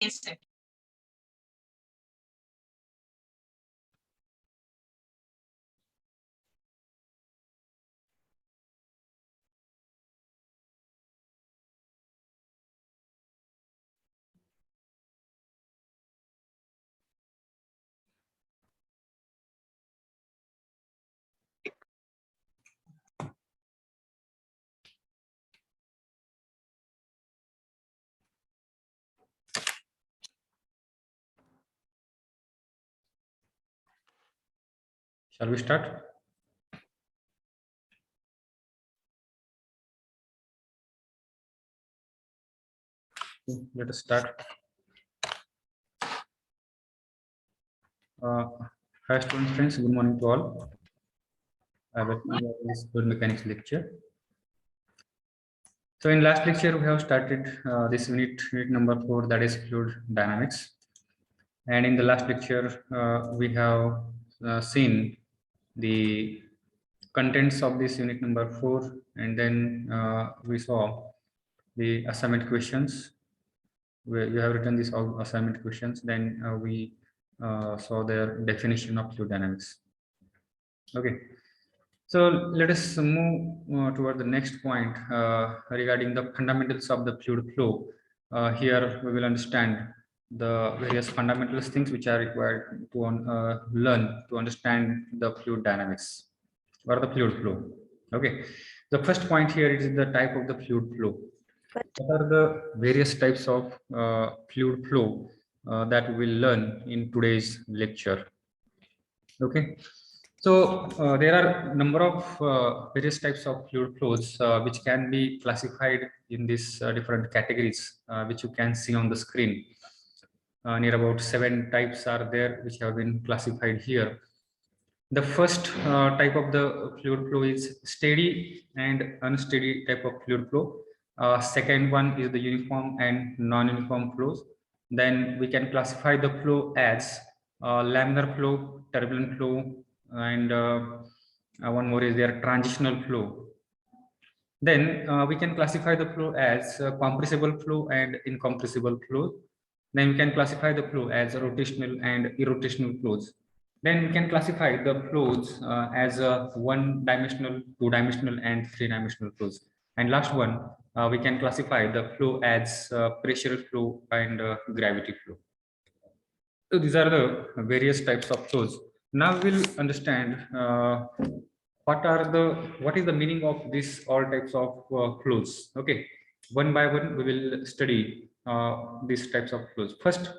Yes, sir. Shall we start? Let us start. Hi students, friends, good morning to all. I welcome you all to this fluid mechanics lecture. So in last lecture, we have started this unit number 4, that is fluid dynamics. And in the last lecture, we have seen the contents of this unit number 4, and then we saw the assignment questions. You have written these assignment questions. Then we saw their definition of fluid dynamics. Okay, so let us move toward the next point regarding the fundamentals of the fluid flow. Here we will understand the various fundamental things which are required to learn to understand the fluid dynamics or the fluid flow. Okay, the first point here is the type of the fluid flow. What are the various types of fluid flow that we will learn in today's lecture? Okay, so there are a number of various types of fluid flows which can be classified in these different categories, which you can see on the screen. Near about 7 types are there which have been classified here. The first type of the fluid flow is steady and unsteady type of fluid flow. Second one is the uniform and non-uniform flows. Then we can classify the flow as laminar flow, turbulent flow, and one more is there transitional flow. Then we can classify the flow as compressible flow and incompressible flow. Then we can classify the flow as rotational and irrotational flows. Then we can classify the flows as one-dimensional, two-dimensional, and three-dimensional flows. And last one, we can classify the flow as pressure flow and gravity flow. So these are the various types of flows. Now we'll understand what is the meaning of these all types of flows. Okay, one by one we will study these types of flows. First,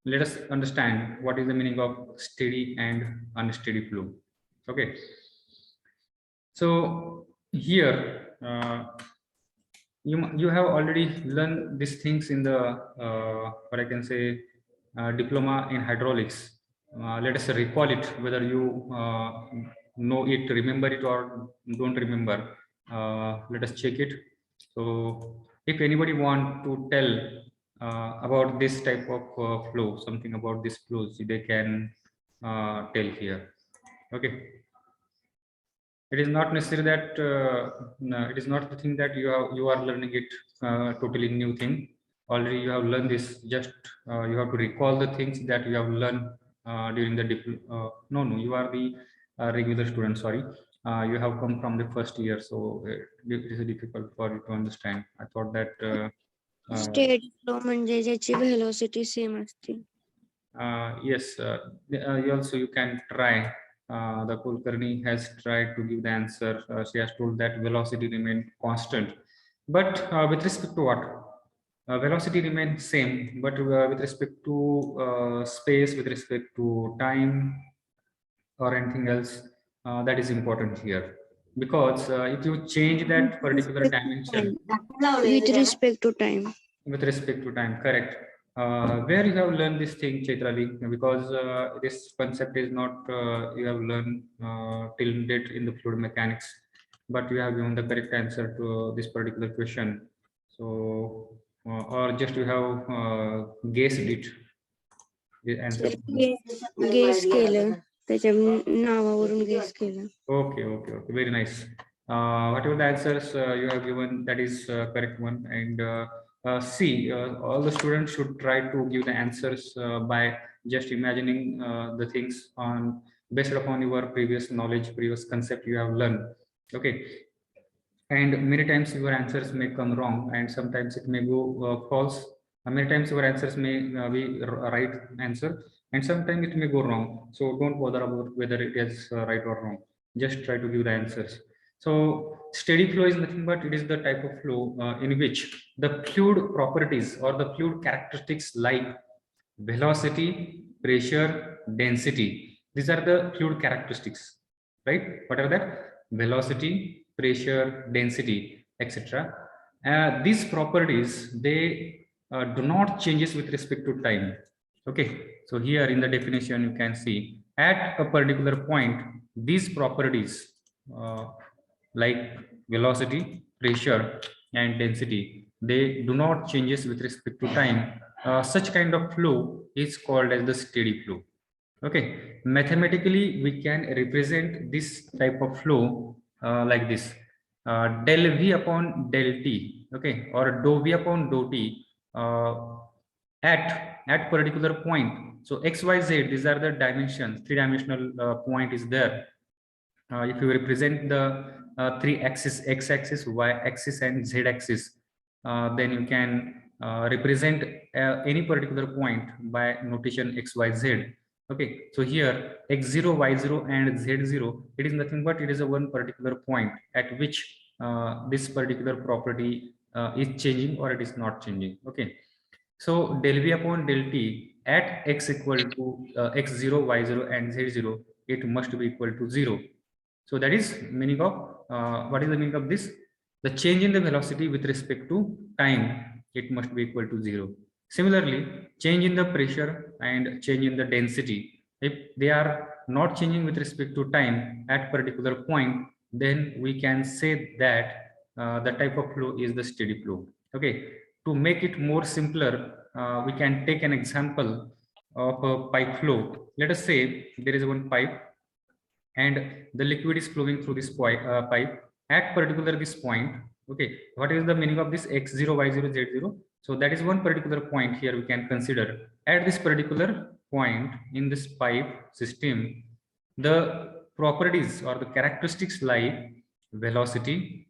let us understand what is the meaning of steady and unsteady flow. Okay, so here you have already learned these things in the what I can say diploma in hydraulics. Let us recall it, whether you know it, remember it, or don't remember. Let us check it. So if anybody want to tell about this type of flow, something about this flows, they can tell here. Okay, it is not necessary that no, it is not the thing that you are learning it totally new thing. Already you have learned this, just you have to recall the things that you have learned during the no, you are the regular student, sorry. You have come from the first year, so it is difficult for you to understand. I thought that steady flow म्हणजे ज्याची velocity same असते. yes, also you can try. The Kulkarni has tried to give the answer. She has told that velocity remain constant, but with respect to what? Velocity remains same, but with respect to space, with respect to time, or anything else, that is important here. Because if you change that particular dimension With respect to time. with respect to time, correct. Where you have learned this thing, Chaitrali? Because this concept is not you have learned till date in the fluid mechanics, but you have given the correct answer to this particular question. So, or just you have guessed it. The answer. Guess केलं त्याच्या नावावरून guess केलं. Okay, very nice. Whatever the answers you have given, that is correct one, and see, all the students should try to give the answers by just imagining the things on based upon your previous knowledge, previous concept you have learned. Okay, and many times your answers may come wrong, and sometimes it may go false. Many times your answers may be right answer, and sometimes it may go wrong. So don't bother about whether it is right or wrong. Just try to give the answers. So steady flow is nothing but it is the type of flow in which the fluid properties or the fluid characteristics like velocity, pressure, density. These are the fluid characteristics, right? What are that? Velocity, pressure, density, etc. These properties, they do not changes with respect to time. Okay, so here in the definition you can see at a particular point these properties like velocity, pressure, and density, they do not changes with respect to time. Such kind of flow is called as the steady flow. Okay, mathematically we can represent this type of flow like this: del v upon del t, okay, or dou v upon dou t uh, at particular point. So x, y, z, these are the dimensions, three-dimensional point is there. If you represent the three axis, x axis, y axis, and z axis, then you can represent any particular point by notation x, y, z. Okay, so here x0, y0, and z0, it is nothing but it is a one particular point at which this particular property is changing or it is not changing. Okay, so del v upon del t at x equal to x0, y0, and z0, it must be equal to 0. So that is meaning of what is the meaning of this? The change in the velocity with respect to time, it must be equal to 0. Similarly, change in the pressure and change in the density, if they are not changing with respect to time at particular point, then we can say that the type of flow is the steady flow. Okay, to make it more simpler, we can take an example of a pipe flow. Let us say there is one pipe and the liquid is flowing through this pipe at particular this point. Okay, what is the meaning of this x0, y0, z0? So that is one particular point here we can consider. At this particular point in this pipe system, the properties or the characteristics like velocity,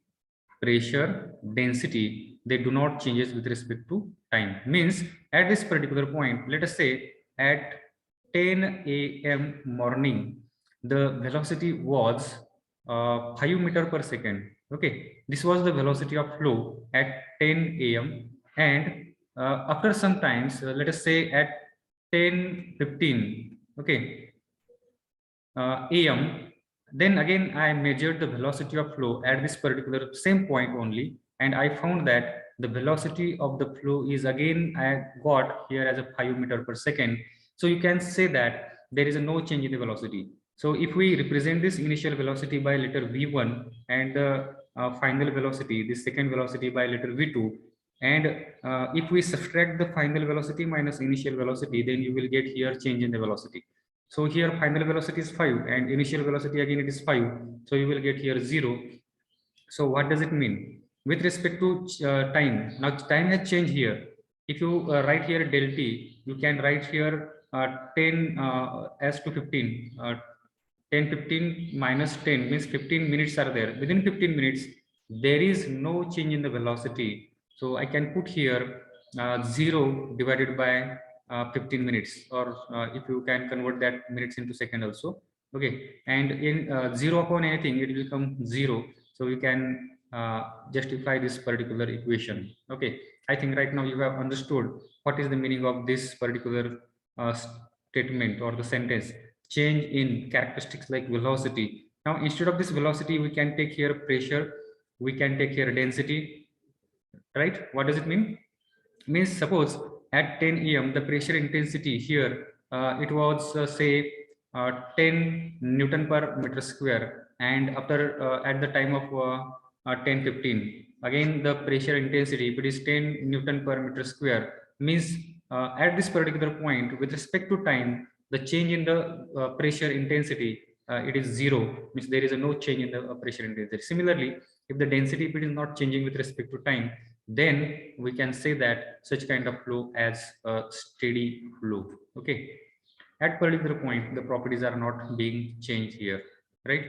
pressure, density, they do not changes with respect to time. Means at this particular point, let us say at 10 a.m. morning, the velocity was 5 meter per second. Okay, this was the velocity of flow at 10 a.m. and after some times, let us say at 10:15, okay, a.m. Then again, I measured the velocity of flow at this particular same point only, and I found that the velocity of the flow is again I got here as a 5 meter per second. So you can say that there is no change in the velocity. So if we represent this initial velocity by letter v1 and the final velocity, this second velocity by letter v2, and if we subtract the final velocity minus initial velocity, then you will get here change in the velocity. So here final velocity is 5 and initial velocity again it is 5. So you will get here 0. So what does it mean? With respect to time, now time has changed here. If you write here del t, you can write here 10 as to 15. 10, 15 minus 10 means 15 minutes are there. Within 15 minutes, there is no change in the velocity. So I can put here 0 divided by 15 minutes, or if you can convert that minutes into second also. Okay, and in 0 upon anything, it will become 0. So you can justify this particular equation. Okay, I think right now you have understood what is the meaning of this particular statement or the sentence. Change in characteristics like velocity. Now instead of this velocity, we can take here pressure, we can take here density, right? What does it mean? Means suppose at 10 a.m. the pressure intensity here it was say 10 Newton per meter square, and after at the time of 10:15 again the pressure intensity, if it is 10 Newton per meter square, means at this particular point with respect to time the change in the pressure intensity it is 0, means there is no change in the pressure intensity. Similarly, if the density, if it is not changing with respect to time, then we can say that such kind of flow as a steady flow. Okay, at particular point the properties are not being changed here, right?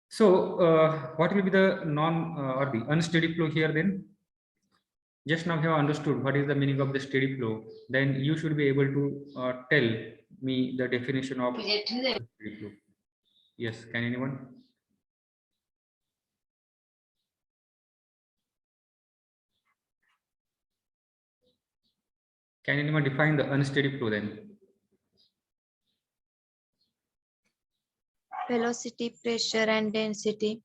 So what will be the non or the unsteady flow here then? Just now you have understood what is the meaning of the steady flow, then you should be able to tell me the definition of steady flow. Yes, can anyone? Can anyone define the unsteady flow then? Velocity, pressure, and density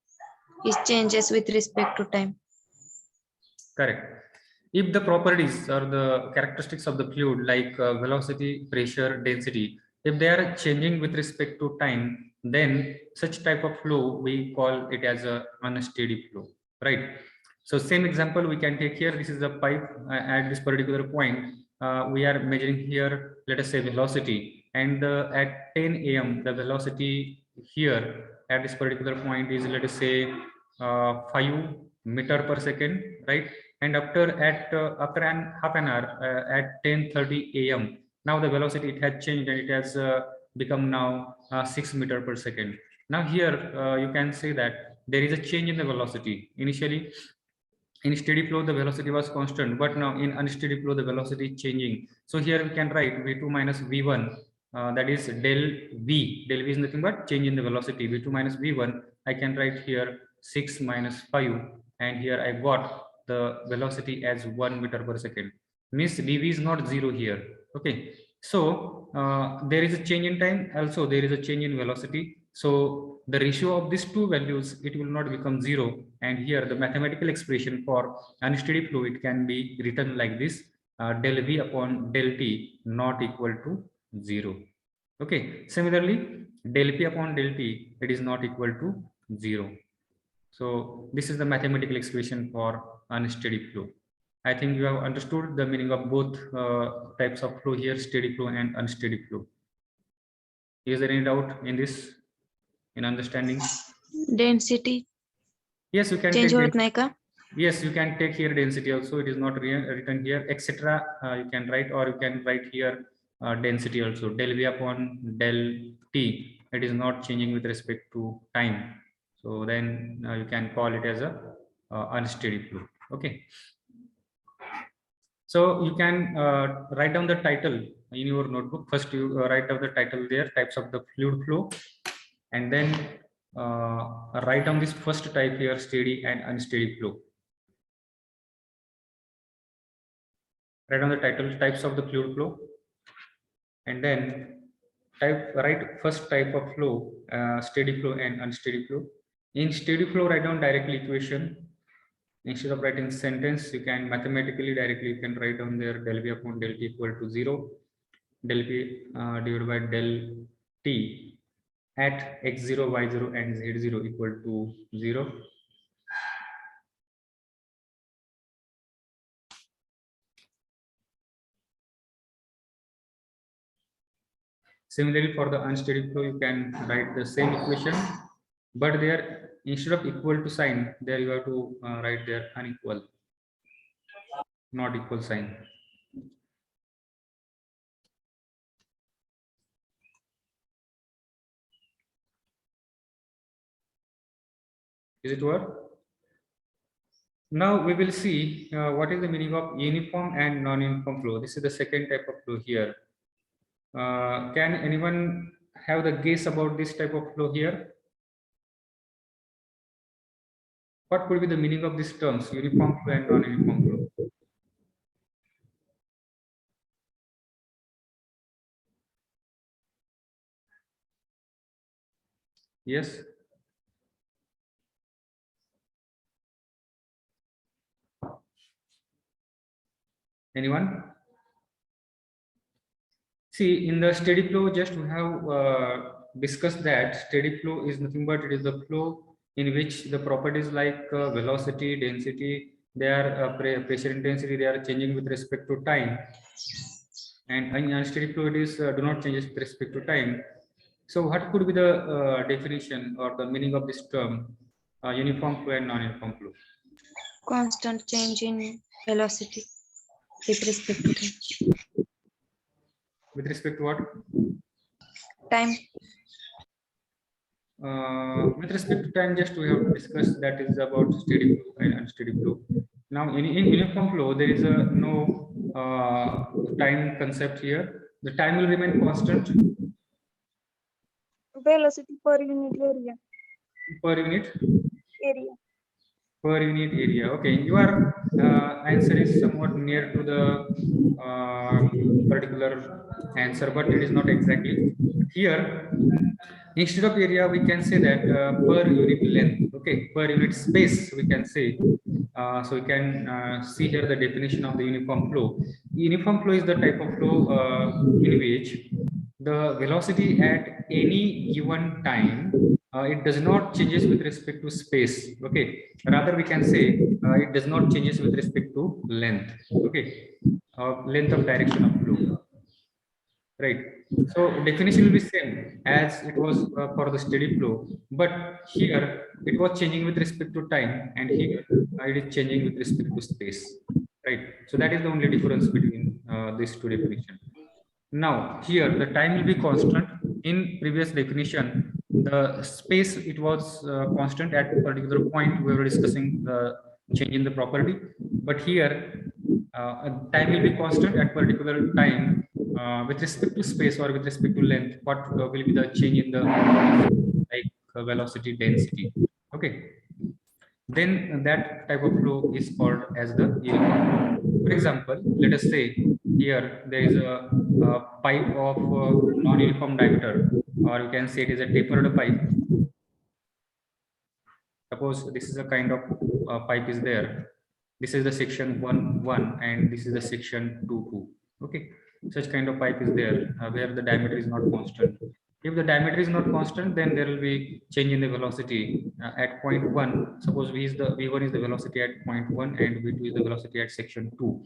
is changes with respect to time. Correct. If the properties or the characteristics of the fluid like velocity, pressure, density, if they are changing with respect to time, then such type of flow we call it as a unsteady flow, right? So same example we can take here. This is a pipe at this particular point. We are measuring here, let us say velocity, and at 10 a.m. the velocity here at this particular point is, let us say, 5 meter per second, right? And after an half an hour at 10:30 a.m. now the velocity it has changed and it has become now 6 meter per second. Now here you can say that there is a change in the velocity. Initially in steady flow the velocity was constant, but now in unsteady flow the velocity is changing. So here we can write v2 minus v1, that is del v. Del v is nothing but change in the velocity. V2 minus v1 I can write here 6 minus 5, and here I got the velocity as 1 meter per second. Means dv is not zero here. Okay, so there is a change in time, also there is a change in velocity. So the ratio of these two values, it will not become zero. And here the mathematical expression for unsteady flow, it can be written like this: del v upon del t not equal to 0. Okay, similarly del p upon del t, it is not equal to 0. So this is the mathematical expression for unsteady flow. I think you have understood the meaning of both types of flow here, steady flow and unsteady flow. Is there any doubt in this, in understanding? Density Yes, you can change take होत नाही का? yes, you can take here density also. It is not written here, etc. You can write, or you can write here density also. Del v upon del t. It is not changing with respect to time. So then you can call it as a unsteady flow. Okay. So you can write down the title in your notebook. First, you write down the title there, types of the fluid flow, and then write down this first type here, steady and unsteady flow. Write down the title, types of the fluid flow, and then write first type of flow, steady flow and unsteady flow. In steady flow, write down directly equation. Instead of writing sentence, you can mathematically directly you can write down there del v upon del t equal to 0, del p divided by del t at x0, y0 and z0 equal to 0. Similarly, for the unsteady flow, you can write the same equation, but there instead of equal to sign, there you have to write there unequal, not equal sign. Is it work? Now we will see what is the meaning of uniform and non-uniform flow. This is the second type of flow here. Can anyone have the guess about this type of flow here? What could be the meaning of these terms, uniform flow and non-uniform flow? Yes. Anyone? See, in the steady flow, just we have discussed that steady flow is nothing but it is the flow in which the properties like velocity, density, their pressure intensity, they are changing with respect to time. And in unsteady flow, it is do not change with respect to time. So what could be the definition or the meaning of this term, uniform flow and non-uniform flow? Constant change in velocity with respect to time. With respect to what? Time. With respect to time, just we have to discuss that is about steady flow and unsteady flow. Now, in uniform flow, there is a no time concept here. The time will remain constant Velocity per unit area. per unit Area. per unit area. Okay, your answer is somewhat near to the particular answer, but it is not exactly. Here, instead of area, we can say that per unit length. Okay, per unit space, we can say. So we can see here the definition of the uniform flow. Uniform flow is the type of flow in which the velocity at any given time it does not changes with respect to space. Okay, rather we can say it does not changes with respect to length. Okay, length of direction of flow. Right. So definition will be same as it was for the steady flow, but here it was changing with respect to time, and here it is changing with respect to space. Right. So that is the only difference between these two definitions. Now here the time will be constant. In previous definition, the space it was constant at a particular point. We were discussing the change in the property, but here time will be constant at particular time with respect to space or with respect to length. What will be the change in the like velocity density? Okay, then that type of flow is called as the uniform flow. For example, let us say here there is a pipe of non-uniform diameter, or you can say it is a tapered pipe. Suppose this is a kind of pipe is there. This is the section 1 and this is the section 2. Okay, such kind of pipe is there where the diameter is not constant. If the diameter is not constant, then there will be change in the velocity at point 1. Suppose v1 is the velocity at point 1 and v2 is the velocity at section 2.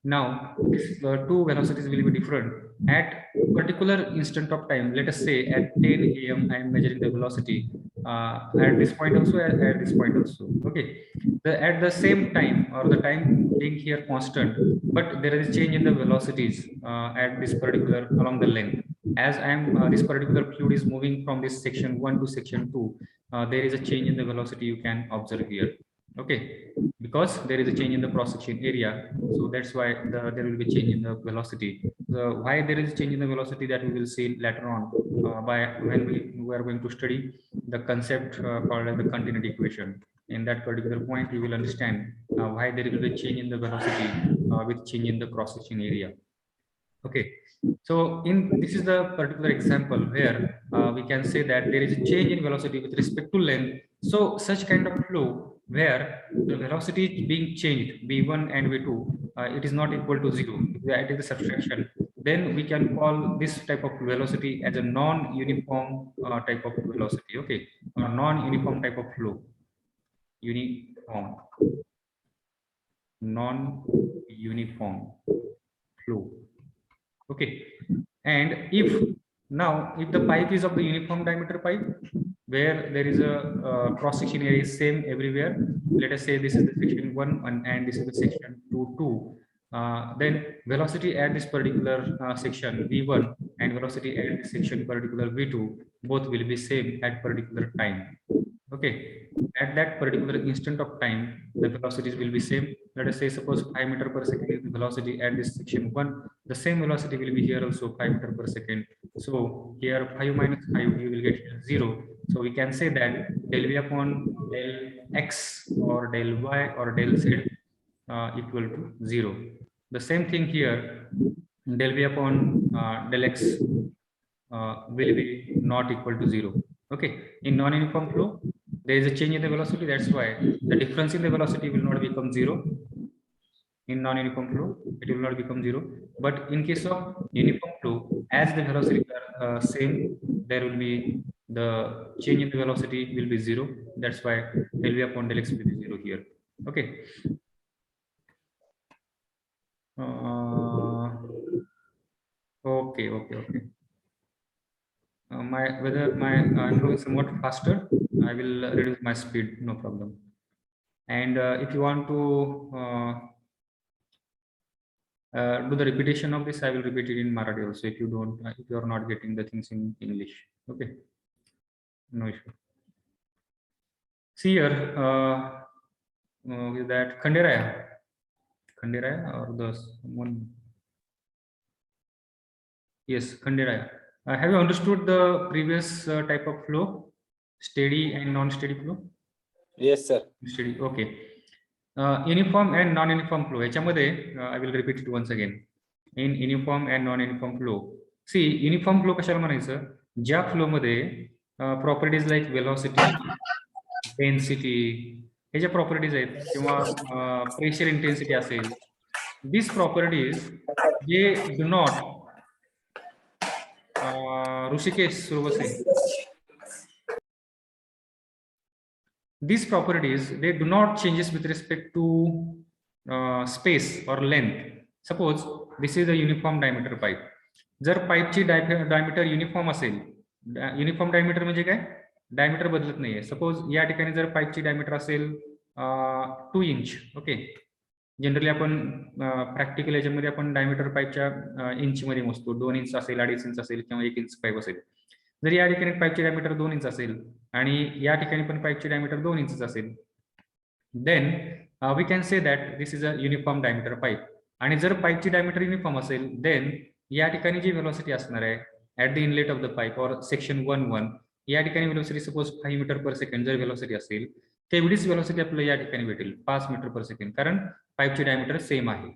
Now, the two velocities will be different at particular instant of time. Let us say at 10 a.m. I am measuring the velocity at this point also, at this point also. Okay, at the same time or the time being here constant, but there is a change in the velocities at this particular along the length. As I am this particular fluid is moving from this section 1 to section 2, there is a change in the velocity you can observe here. Okay, because there is a change in the cross section area, so that's why there will be change in the velocity. Why there is a change in the velocity, that we will see later on by when we are going to study the concept called as the continuity equation. In that particular point, we will understand why there will be change in the velocity with change in the cross section area. Okay, so this is the particular example where we can say that there is a change in velocity with respect to length. So such kind of flow where the velocity is being changed, v1 and v2, it is not equal to 0. It is a subtraction. Then we can call this type of velocity as a non-uniform type of velocity. Okay, or non-uniform type of flow. Uniform, non-uniform flow. Okay, and if the pipe is of the uniform diameter pipe where there is a cross section area is same everywhere, let us say this is the section 1 and this is the section 2, then velocity at this particular section v1 and velocity at this section particular v2 both will be same at particular time. Okay, at that particular instant of time the velocities will be same. Let us say suppose 5 meter per second is the velocity at this section 1, the same velocity will be here also 5 meter per second. So here 5 minus 5 you will get 0. So we can say that del v upon del x or del y or del z equal to 0. The same thing here, del v upon del x will be not equal to 0. Okay, in non-uniform flow there is a change in the velocity, that's why the difference in the velocity will not become 0. In non-uniform flow it will not become 0, but in case of uniform flow, as the velocities are same, there will be the change in the velocity will be 0. That's why del v upon del x will be 0 here. Okay, okay. Whether I'm going somewhat faster, I will reduce my speed, no problem. And if you want to do the repetition of this, I will repeat it in Marathi also if you don't, if you are not getting the things in English. Okay, no issue. See here, with that Khanderaya or the one, yes, Khanderaya. Have you understood the previous type of flow, steady and non-steady flow? Yes, sir. Steady, okay. Uniform and non-uniform flow. I will repeat it once again. In uniform and non-uniform flow. See, uniform flow कशाला म्हणायचं? ज्या flow मध्ये properties like velocity, density हे ज्या properties आहेत किंवा pressure intensity असेल, these properties they do not Rushikesh Survase, these properties they do not changes with respect to space or length. Suppose this is a uniform diameter pipe. जर पाईपची diameter uniform असेल, uniform diameter म्हणजे काय, diameter बदलत नाहीये. Suppose या ठिकाणी जर पाईपची डायमीटर असेल 2 इंच, ओके, जनरली आपण प्रॅक्टिकल याच्यामध्ये आपण डायमीटर पाईपच्या इंचमध्ये मोजतो. 2 इंच असेल, 2.5 इंच असेल किंवा 1 इंच पाईप असेल. जर या ठिकाणी पाईपची डायमीटर 2 इंच असेल आणि या ठिकाणी पण पाईपची डायमीटर 2 इंच असेल, then we can say that this is a uniform diameter pipe. आणि जर पाईपची डायमीटर युनिफॉर्म असेल, देन या ठिकाणी जी व्हेलॉसिटी असणार आहे at the inlet of the pipe और सेक्शन 1-1, या ठिकाणी velocity suppose 5 metre per second जर व्हेलॉसिटी असेल, तेवढीच व्हेलॉसिटी आपल्याला या ठिकाणी भेटेल 5 मीटर पर सेकंड, कारण पाईपची डायमीटर सेम आहे.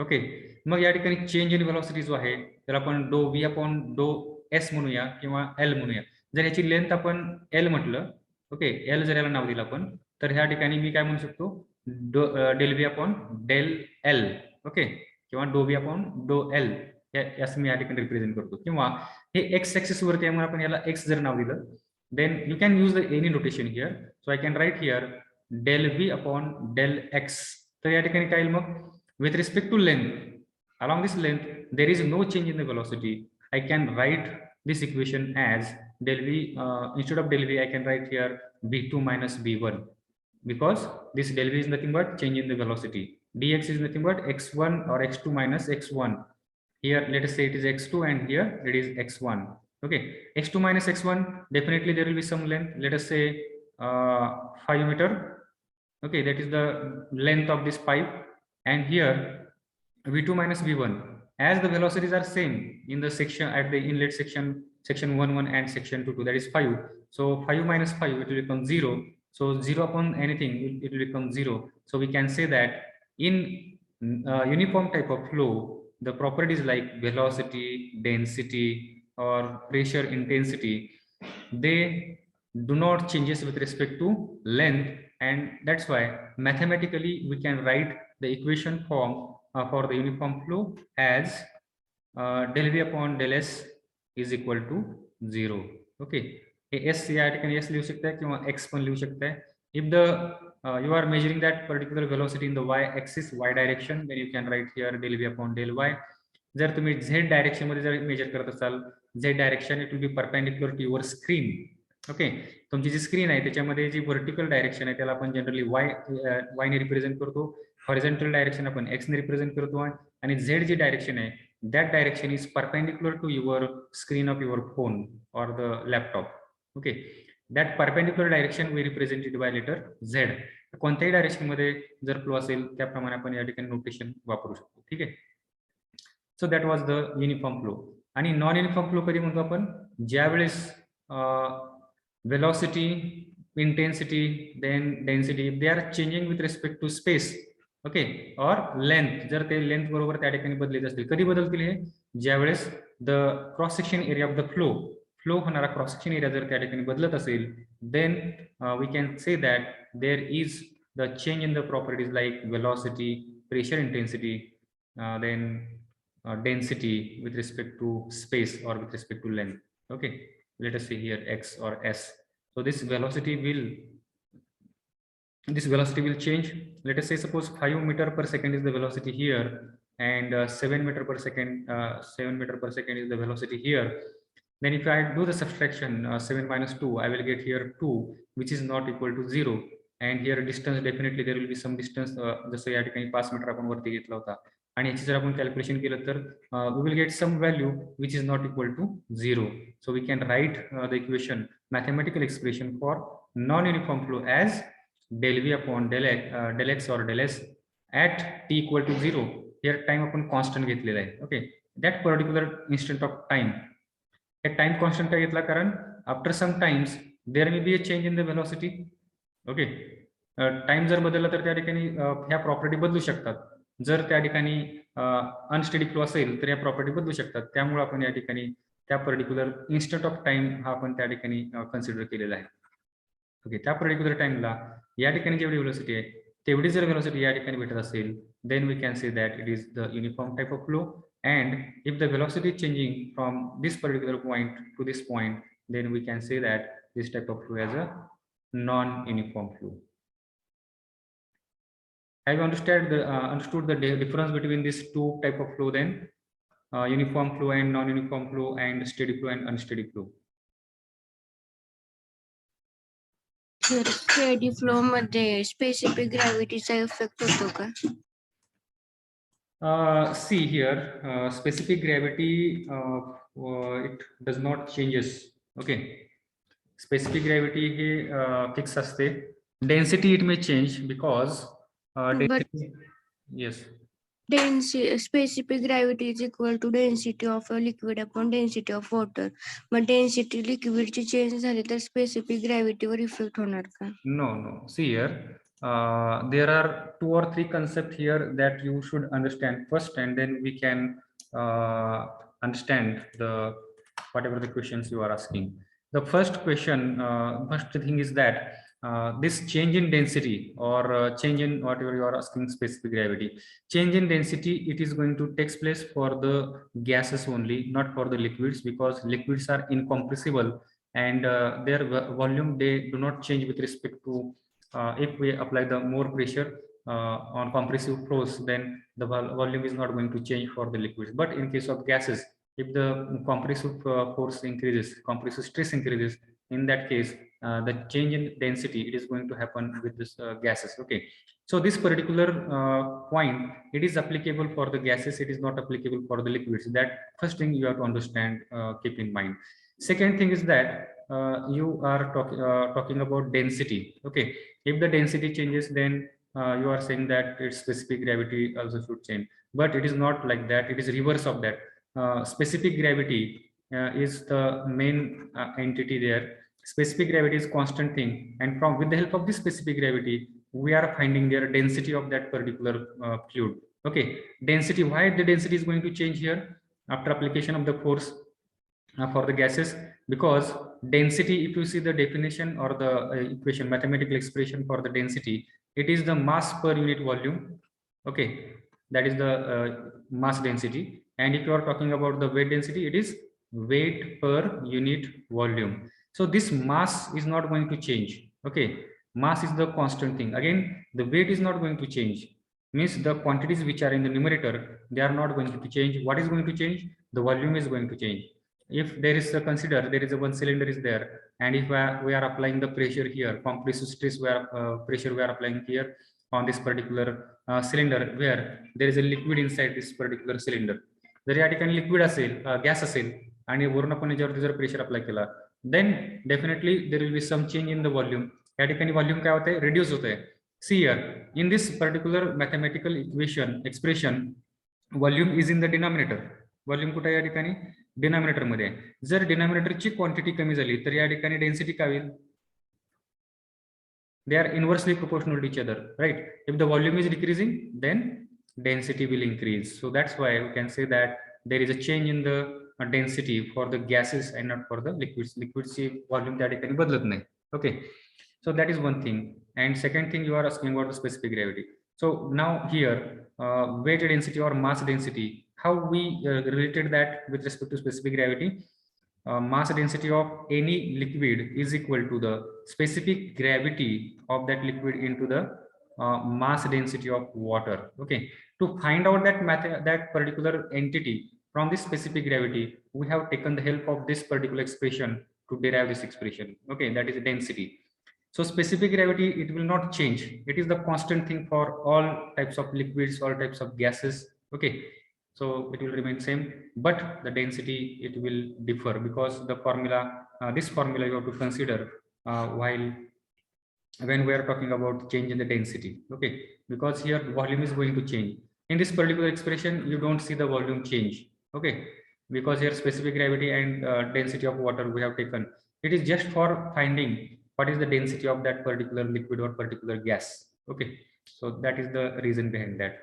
ओके, मग या ठिकाणी चेंज इन व्हेलॉसिटी जो आहे त्याला आपण डो व्ही अपॉन डो एस म्हणूया किंवा एल म्हणूया. जर याची लेंथ आपण एल म्हटलं, ओके, एल जर याला नाव दिलं आपण, तर ह्या ठिकाणी मी काय म्हणू शकतो, del v upon del l, okay, किंवा do V upon do l, असं मी या ठिकाणी रिप्रेझेंट करतो. किंवा हे एक्स ऍक्सिस वरती आहे म्हणून आपण याला एक्स जर नाव दिलं, then you can use the any notation here. So I can write here del v upon del x. तर या ठिकाणी काय येईल मग, with respect to length, along this length there is no change in the velocity. I can write this equation as del v, instead of del v I can write here v2 minus v1, because this del v is nothing but change in the velocity. Dx is nothing but x1 or x2 minus x1. Here let us say it is x2 and here it is x1. Okay, x2 minus x1, definitely there will be some length, let us say 5 meter. Okay, that is the length of this pipe. And here v2 minus v1, as the velocities are same in the section at the inlet section 1-1 and section 2-2, that is 5. So 5 minus 5, it will become 0. So 0 upon anything, it will become 0. So we can say that in uniform type of flow, the properties like velocity, density or pressure intensity, they do not changes with respect to length, and that's why mathematically we can write the equation form for the uniform flow as del v upon del s is equal to 0. Okay, s या ठिकाणी s लिहू शकता किंवा x पण लिहू शकता. If the you are measuring that particular velocity in the y axis, y direction, then you can write here del v upon del y. जर तुम्ही z डायरेक्शन मध्ये जर मेजर करत असाल, z direction it will be perpendicular to your screen. Okay, तुमची जी screen आहे त्याच्यामध्ये जी व्हर्टिकल डायरेक्शन आहे त्याला आपण जनरली y ने रिप्रेझेंट करतो, हॉरिझॉन्टल डायरेक्शन आपण x ने रिप्रेझेंट करतो, आणि z जी डायरेक्शन आहे that direction is perpendicular to your screen of your phone or the laptop. Okay, that perpendicular direction we represented by letter z. कोणत्याही direction मध्ये जर फ्लो असेल त्याप्रमाणे आपण या ठिकाणी नोटेशन वापरू शकतो. ठीक आहे, so that was the uniform flow. आणि नॉन युनिफॉर्म फ्लो कधी म्हणतो आपण, ज्यावेळेस velocity, intensity, then density, they are changing with respect to space. Okay, और लेंथ, जर ते लेंथ बरोबर त्या ठिकाणी बदलत असतील. कधी बदलतील हे, ज्यावेळेस the cross section area of the flow होणारा क्रॉस सेक्शन एरिया जर त्या ठिकाणी बदलत असेल, then we can say that there is the change in the properties like velocity, pressure intensity, then density with respect to space or with respect to length. Okay, let us say here x or s. So this velocity will change. Let us say suppose 5 meter per second is the velocity here, and 7 meter per second is the velocity here. Then if I do the subtraction, 7 minus 2, I will get here 2, which is not equal to 0. and here distance, definitely there will be some distance, जसं या ठिकाणी 5 metre आपण वरती घेतला होता, आणि याची जर आपण कॅल्क्युलेशन केलं तर we will get some value which is not equal to 0. So we can write the equation, mathematical expression for non-uniform flow as del V upon del x or del s at t equal to 0. Here time आपण constant घेतलेला आहे. Okay, that particular instant of time, a time constant का घेतला कारण after some times there may be a change in the velocity. Okay, time जर बदलला तर त्या ठिकाणी ह्या प्रॉपर्टी बदलू शकतात. जर त्या ठिकाणी अनस्टेडी फ्लो असेल तर या प्रॉपर्टी बदलू शकतात. त्यामुळे आपण या ठिकाणी त्या पर्टिक्युलर इन्स्टंट ऑफ टाइम हा आपण त्या ठिकाणी कन्सिडर केलेला आहे. ओके, त्या पर्टिक्युलर टाइमला या ठिकाणी जेवढी व्हेलॉसिटी आहे तेवढी जर व्हेलॉसिटी या ठिकाणी भेटत असेल, then we can say that it is the uniform type of flow. And if the velocity is changing from this particular point to this point, then we can say that this type of flow as a non-uniform flow. Have you understood the difference between these two type of flow then? Uniform flow and non-uniform flow, and steady flow and unsteady flow. Steady flow मध्ये specific ग्रॅव्हिटीचा effect होतो का? See here, specific gravity it does not changes. Okay, specific gravity hey fix असते. Density it may change because density, yes, specific gravity is equal to density of a liquid upon density of water. मग density लिक्विडची change झाली तर specific ग्रॅव्हिटीवर effect होणार का? No. See here, there are 2 or 3 concepts here that you should understand first, and then we can understand the whatever the questions you are asking. The first question, first thing is that this change in density or change in whatever you are asking, specific gravity, change in density, it is going to take place for the gases only, not for the liquids, because liquids are incompressible and their volume, they do not change with respect to if we apply the more pressure on compressive flows, then the volume is not going to change for the liquids. But in case of gases, if the compressive force increases, compressive stress increases, in that case the change in density, it is going to happen with this gases. Okay, so this particular point, it is applicable for the gases, it is not applicable for the liquids. That first thing you have to understand, keep in mind. Second thing is that you are talking about density. Okay, if the density changes, then you are saying that its specific gravity also should change, but it is not like that. It is reverse of that. Specific gravity is the main entity there. Specific gravity is constant thing, and from with the help of this specific gravity, we are finding their density of that particular fluid. Okay, density. Why the density is going to change here after application of the force for the gases? Because density, if you see the definition or the equation, mathematical expression for the density, it is the mass per unit volume. Okay, that is the mass density. And if you are talking about the weight density, it is weight per unit volume. So this mass is not going to change. Okay, mass is the constant thing. Again, the weight is not going to change. Means the quantities which are in the numerator, they are not going to change. What is going to change? The volume is going to change. If there is a consider, there is a one cylinder is there, and if we are applying the pressure here, compressive stress where pressure we are applying here on this particular cylinder, where there is a liquid inside this particular cylinder. जर या ठिकाणी liquid असेल, gas असेल आणि वरून आपण याच्यावरती जर प्रेशर अप्लाय केला, then definitely there will be some change in the volume. या ठिकाणी व्हॉल्यूम काय होते? रिड्यूस होते. See here in this particular mathematical equation expression, volume is in the denominator. Volume कुठे या ठिकाणी? डिनॉमिनेटर मध्ये. जर डिनॉमिनेटरची क्वांटिटी कमी झाली तर या ठिकाणी डेन्सिटी काय होईल? They are inversely proportional to each other, right? If the volume is decreasing, then density will increase. So that's why we can say that there is a change in the density for the gases and not for the liquids. Liquids volume that can badlat nahi. Okay, so that is one thing. And second thing, you are asking about the specific gravity. So now here, weight density or mass density, how we related that with respect to specific gravity? Mass density of any liquid is equal to the specific gravity of that liquid into the mass density of water. Okay, to find out that particular entity from this specific gravity, we have taken the help of this particular expression to derive this expression. Okay, that is density. So specific gravity, it will not change. It is the constant thing for all types of liquids, all types of gases. Okay, so it will remain same, but the density, it will differ, because the formula, this formula you have to consider while when we are talking about change in the density. Okay, because here volume is going to change. In this particular expression, you don't see the volume change. Okay, because here specific gravity and density of water we have taken. It is just for finding what is the density of that particular liquid or particular gas. Okay, so that is the reason behind that.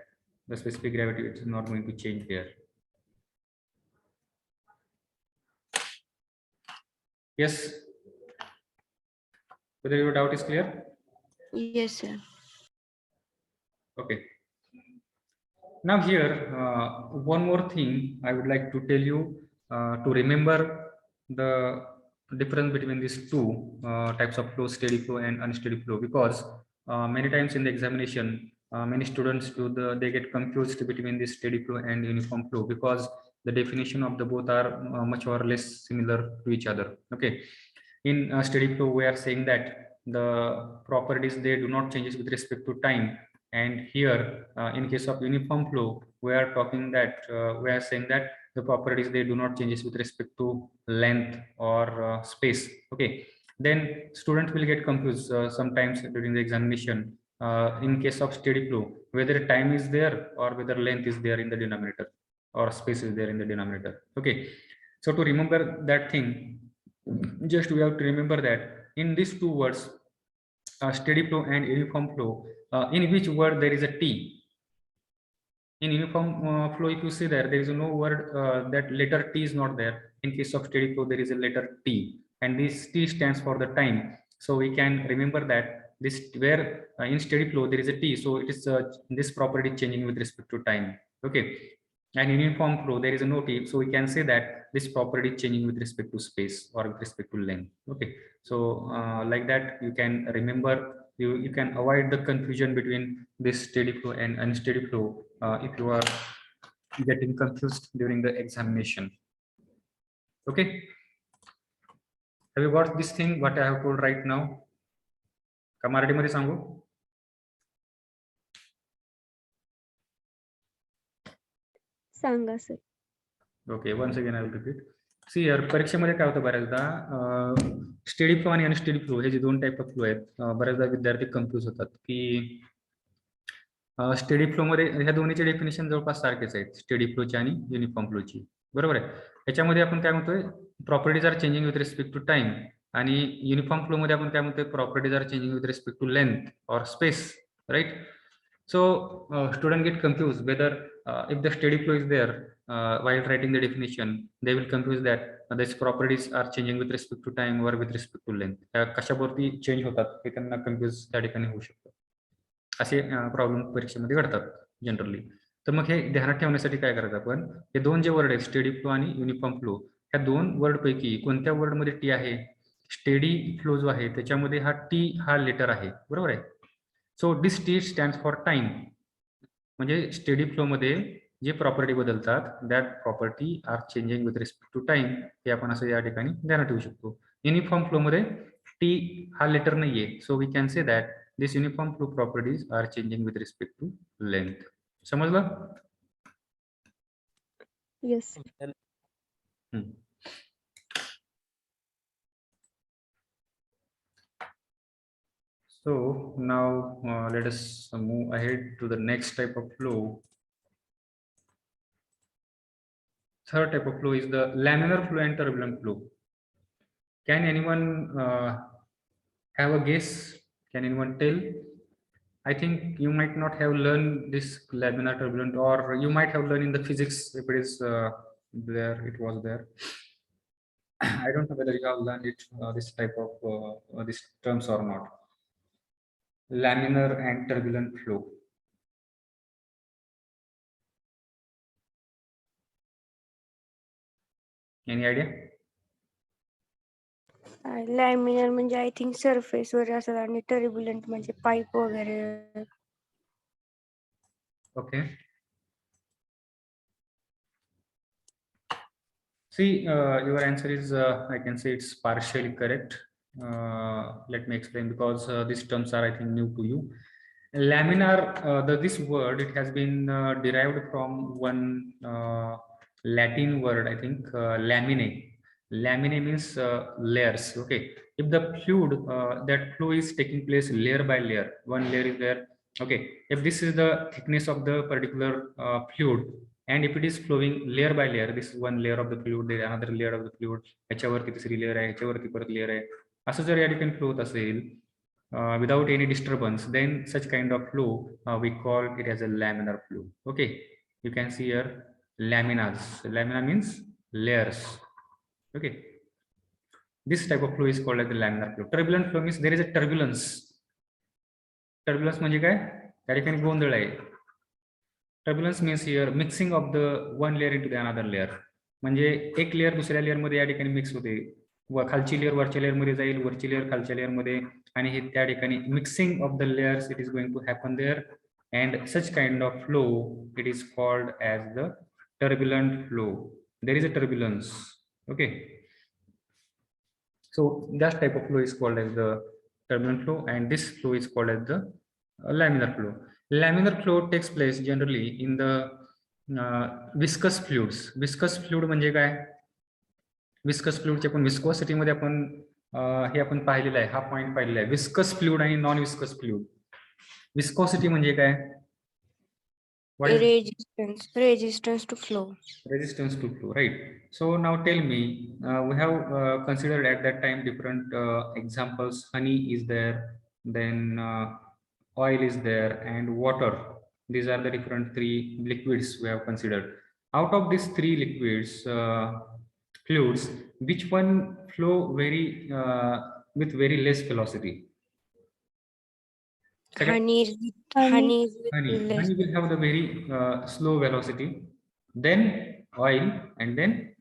The specific gravity, it's not going to change there. Yes, whether your doubt is clear? Yes, sir. Okay. Now here, one more thing I would like to tell you, to remember the difference between these two types of flow, steady flow and unsteady flow, because many times in the examination, many students they get confused between the steady flow and uniform flow, because the definition of the both are much or less similar to each other. Okay, in steady flow, we are saying that the properties, they do not changes with respect to time. And here, in case of uniform flow, we are talking that we are saying that the properties, they do not changes with respect to length or space. Okay, then students will get confused sometimes during the examination. In case of steady flow, whether time is there or whether length is there in the denominator or space is there in the denominator. Okay, so to remember that thing, just we have to remember that in these two words, steady flow and uniform flow, in which word there is a T. In uniform flow, if you see there is no word, that letter T is not there. In case of steady flow, there is a letter T, and this T stands for the time. So we can remember that this, where in steady flow there is a T, so it is this property changing with respect to time. Okay, and in uniform flow there is a no T, so we can say that this property changing with respect to space or with respect to length. Okay, so like that you can remember, you can avoid the confusion between this steady flow and unsteady flow if you are getting confused during the examination. Okay, have you got this thing what I have told right now? का मराठीमध्ये सांगू? सांगा sir. Okay, once again I will repeat. See यार, परीक्षेमध्ये काय होतं बऱ्याचदा, steady flow आणि अनस्टेडी फ्लो हे जे दोन टाईप ऑफ फ्लो आहेत, बऱ्याचदा विद्यार्थी कन्फ्यूज होतात की स्टेडी फ्लो मध्ये ह्या दोन्हीचे डेफिनेशन जवळपास सारखेच आहेत, स्टेडी फ्लोची आणि युनिफॉर्म फ्लोची. बरोबर आहे. ह्याच्यामध्ये आपण काय म्हणतोय, properties are changing with respect to time, आणि युनिफॉर्म फ्लो मध्ये आपण काय म्हणतोय, properties are changing with respect to length और space, right? So student get confused whether if the steady flow is there, while writing the definition they will confuse that these properties are changing with respect to time or with respect to length. कशावरती change होतात हे त्यांना confuse त्या ठिकाणी होऊ शकतं. असे problem परीक्षेमध्ये घडतात जनरली. तर मग हे ध्यानात ठेवण्यासाठी काय करायचं आपण, हे दोन जे वर्ड आहेत स्टेडी फ्लो आणि युनिफॉर्म फ्लो, ह्या दोन वर्ड पैकी कोणत्या वर्ड मध्ये टी आहे? स्टेडी फ्लो जो आहे त्याच्यामध्ये हा टी हा लेटर आहे, बरोबर आहे. So this T stands for time, म्हणजे स्टेडी फ्लो मध्ये जे प्रॉपर्टी बदलतात that property are changing with respect to time, हे आपण असं या ठिकाणी ध्यानात ठेवू शकतो. युनिफॉर्म फ्लो मध्ये टी हा लेटर नाहीये, so we can say that this uniform flow properties are changing with respect to length. समजलं? Yes. So now let us move ahead to the next type of flow. Third type of flow is the laminar flow and turbulent flow. Can anyone have a guess? Can anyone tell? I think you might not have learned this laminar turbulent, or you might have learned in the physics if it is there, it was there. I don't know whether you have learned it, this type of these terms or not. Laminar and turbulent flow. Any idea? Laminar म्हणजे I think surface वर असतात आणि turbulent म्हणजे pipe वगैरे. Okay. See, your answer is, I can say it's partially correct. let me explain, because these terms are, I think, new to you. Laminar, this word, it has been derived from one Latin word, I think, lamine. Lamine means layers. Okay, if the fluid, that flow is taking place layer by layer, one layer is there. Okay, if this is the thickness of the particular fluid, and if it is flowing layer by layer, this is one layer of the fluid, there is another layer of the fluid, ह्याच्यावरती तिसरी layer आहे, ह्याच्यावरती परत layer आहे, असं जर या ठिकाणी फ्लो होत असेल without any disturbance, then such kind of flow we call it as a laminar flow. Okay, you can see here laminas. Lamina means layers. Okay, this type of flow is called as the laminar flow. Turbulent flow means there is a turbulence. Turbulence म्हणजे काय, त्या ठिकाणी गोंधळ आहे. Turbulence means here mixing of the one layer into the another layer. म्हणजे एक layer दुसऱ्या layer मध्ये या ठिकाणी मिक्स होते, व खालची लेअर वरच्या लेअर मध्ये जाईल, वरची लेअर खालच्या लेअर मध्ये, आणि हे त्या ठिकाणी mixing of the layers it is going to happen there, and such kind of flow it is called as the turbulent flow. There is a turbulence. Okay, so that type of flow is called as the turbulent flow, and this flow is called as the laminar flow. Laminar flow takes place generally in the viscous fluids. Viscous fluid म्हणजे काय, viscous फ्लुइडचे आपण viscosity मध्ये आपण हे आपण पाहिलेलं आहे, हा point पाहिलेला आहे, विस्कस फ्लुइड आणि नॉन विस्कस फ्लुइड. विस्कोसिटी म्हणजे काय, resistance to flow. Resistance to flow, right? So now tell me, we have considered at that time different examples. Honey is there, then oil is there, and water. These are the different three liquids we have considered. Out of these three liquids, fluids, which one flow very with very less velocity? Honey will have the very slow velocity, then oil, and then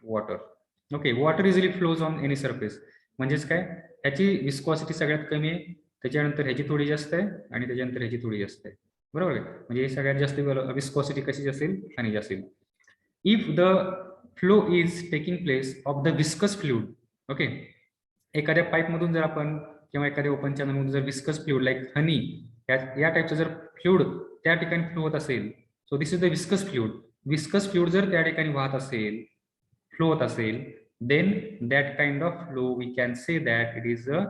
water. Okay, water easily flows on any surface. म्हणजेच काय, ह्याची viscosity सगळ्यात कमी आहे, त्याच्यानंतर ह्याची थोडी जास्त आहे, आणि त्याच्यानंतर ह्याची थोडी जास्त आहे, बरोबर आहे. म्हणजे सगळ्यात जास्त विस्कोसिटी कशी असेल, हनीची असेल. If the flow is taking place of the viscous fluid. Okay, एखाद्या पाईप मधून जर आपण किंवा एखाद्या ओपन चॅनल मधून जर विस्कस फ्लुइड लाईक हनी या टाईपचं जर फ्लुइड त्या ठिकाणी फ्लो होत असेल, so this is the viscous fluid. Viscous fluid जर त्या ठिकाणी वाहत असेल, फ्लो होत असेल, then that kind of flow we can say that it is a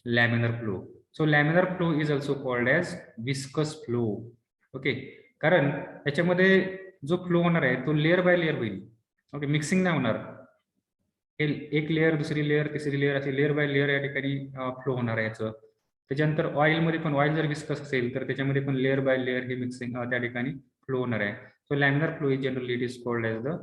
laminar flow. So laminar flow is also called as viscous flow. Okay, कारण त्याच्यामध्ये जो फ्लो होणार आहे तो लेअर बाय लेअर होईल. ओके, मिक्सिंग नाही होणार, एक लेअर दुसरी लेअर तिसरी लेअर असे लेअर बाय लेअर या ठिकाणी फ्लो होणार आहे याचं. त्याच्यानंतर ऑइल मध्ये पण, ऑइल जर विस्कस असेल तर त्याच्यामध्ये पण लेअर बाय लेअर हे मिक्सिंग त्या ठिकाणी फ्लो होणार आहे. So laminar flow is generally it is called as the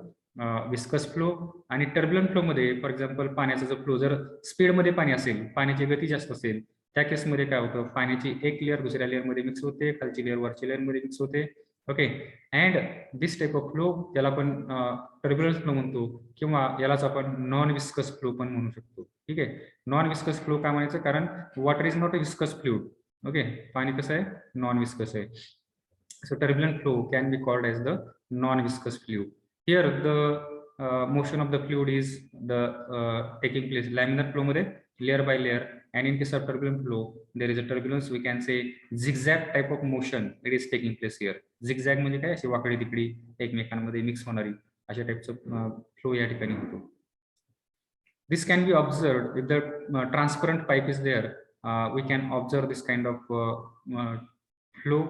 viscous flow. आणि टर्ब्युलंट फ्लो मध्ये फॉर एक्झाम्पल पाण्याचा जो फ्लो जर स्पीड मध्ये पाणी असेल, पाण्याची गती जास्त असेल, त्या केसमध्ये काय होतं, पाण्याची एक लेअर दुसऱ्या लेअर मध्ये मिक्स होते, खालची लेअर वरच्या लेअर मध्ये मिक्स होते. Okay, and this type of flow ज्याला आपण टर्ब्युलंट फ्लो म्हणतो, किंवा यालाच आपण नॉन विस्कस फ्लो पण म्हणू शकतो. ठीक आहे, नॉन विस्कस फ्लो काय म्हणायचं, कारण water is not a viscous fluid. Okay, पाणी कसं आहे, नॉन विस्कस आहे. So turbulent flow can be called as the non viscous fluid. Here the motion of the fluid is the taking place laminar flow मध्ये layer by layer, and in case of turbulent flow there is a turbulence, we can say zigzag type of motion it is taking place here. Zigzag म्हणजे काय, अशी वाकडी तिकडी एकमेकांमध्ये mix होणारी अशा टाइपचं flow या ठिकाणी होतो. This can be observed if the transparent pipe is there. We can observe this kind of flow,